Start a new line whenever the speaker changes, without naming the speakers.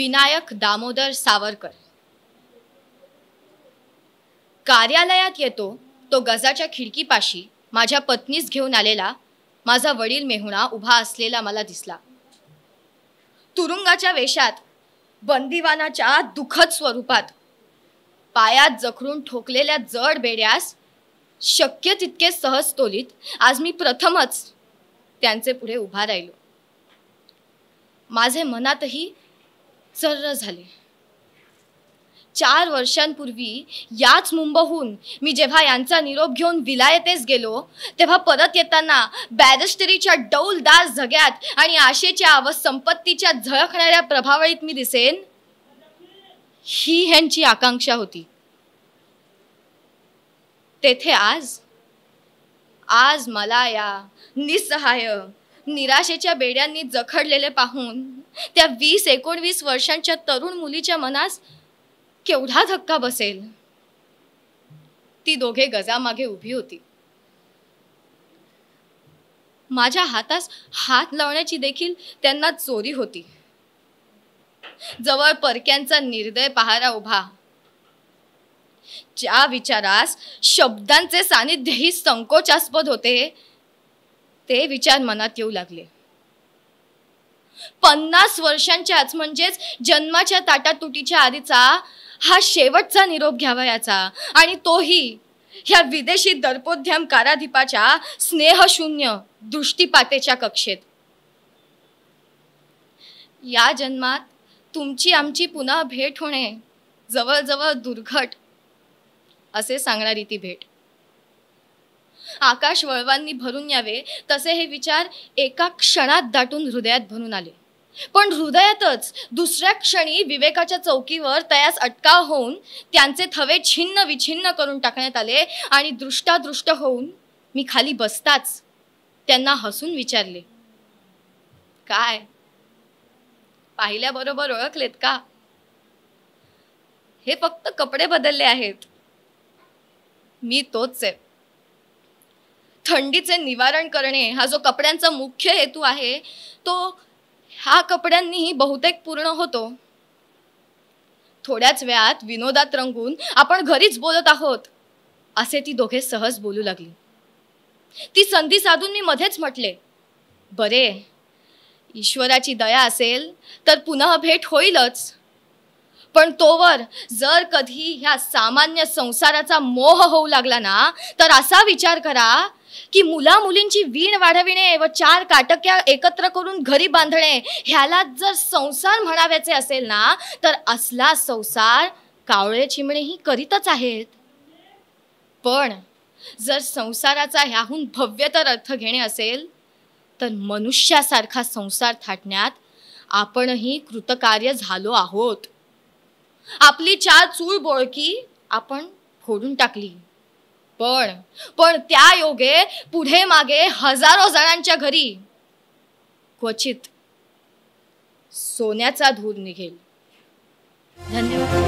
विनायक दामोदर सावरकर. कार्यालयात येतो तो गजाच्या खिडकीपाशी माझ्या पत्नीस घेऊन आलेला माझा वडील मेहुणा उभा असलेला मला दिसला. तुरुंगाच्या वेशात, बंदिवानाच्या दुःखद स्वरूपात, पायात जखडून ठोकलेल्या जड बेड्यास शक्य तितके सहज तोलीत आज मी प्रथमच त्यांचे पुढे उभा राहिलो. माझे मनातही सर्र झाले. 4 वर्षांपूर्वी याच मुंबईहून मी जेव्हा यांचा निरोप घेऊन विलायतेस गेलो तेव्हा परत येताना बॅरिस्टरीच्या डौलदार झग्यात आणि आशेच्या व संपत्तीच्या झळकणाऱ्या प्रभावळीत मी दिसेन, ही ह्यांची आकांक्षा होती. तेथे आज मला या निसहाय निराशेच्या बेड्यांनी जखडलेले पाहून त्या 20-19 वर्षांच्या तरुण मुलीच्या मनास केवढा धक्का बसेल. ती दोघे गजामागे उभी होती. माझ्या हातास हात लावण्याची देखील त्यांना चोरी होती. जवळ परक्यांचा निर्दय पहारा उभा. ज्या विचारास शब्दांचे सानिध्यही संकोचास्पद होते ते विचार मनात येऊ लागले. 50 वर्षांच्याच म्हणजेच जन्माच्या ताटातुटीच्या आधीचा हा शेवटचा निरोप घ्यावयाचा, आणि तोही ह्या विदेशी दर्पोद्यम काराधिपाच्या स्नेहशून्य दृष्टीपातेच्या कक्षेत. या जन्मात तुमची आमची पुन्हा भेट होणे जवळजवळ दुर्घट असे सांगणारी ती भेट. आकाश वळवांनी भरून यावे तसे हे विचार एका क्षणात दाटून हृदयात भरून आले. पण हृदयातच दुसऱ्या क्षणी विवेकाच्या चौकीवर तयास अटकाव होऊन त्यांचे थवे छिन्न विछिन्न करून टाकण्यात आले आणि दृष्टादृष्ट होऊन मी खाली बसताच त्यांना हसून विचारले, काय पाहिल्याबरोबर ओळखलेत का? हे फक्त कपडे बदलले आहेत. मी तोच आहे. थंडीचे निवारण करणे हा जो कपड्यांचा मुख्य हेतू आहे तो ह्या कपड्यांनीही बहुतेक पूर्ण होतो. थोड्याच वेळात विनोदात रंगून आपण घरीच बोलत आहोत असे ती दोघे सहज बोलू लागली. ती संधी साधून मी मध्येच म्हटले, बरे, ईश्वराची दया असेल तर पुन्हा भेट होईलच. पण तोवर जर कधी ह्या सामान्य संसाराचा मोह होऊ लागला ना तर असा विचार करा की मुला मुलींची वीण वाढविणे व 4 काटक्या एकत्र करून घरी बांधणे ह्याला जर संसार म्हणाव्याचे असेल ना तर असला संसार कावळे चिमणेही करीतच आहेत. पण जर संसाराचा ह्याहून भव्यतर अर्थ घेणे असेल तर मनुष्यासारखा संसार थाटण्यात आपणही कृतकार्य झालो आहोत. आपली 4 चूळ बोळकी आपण फोडून टाकली. पण त्या योगे पुढे मागे हजारो जणांच्या घरी क्वचित सोन्याचा धूर निघेल. धन्यवाद.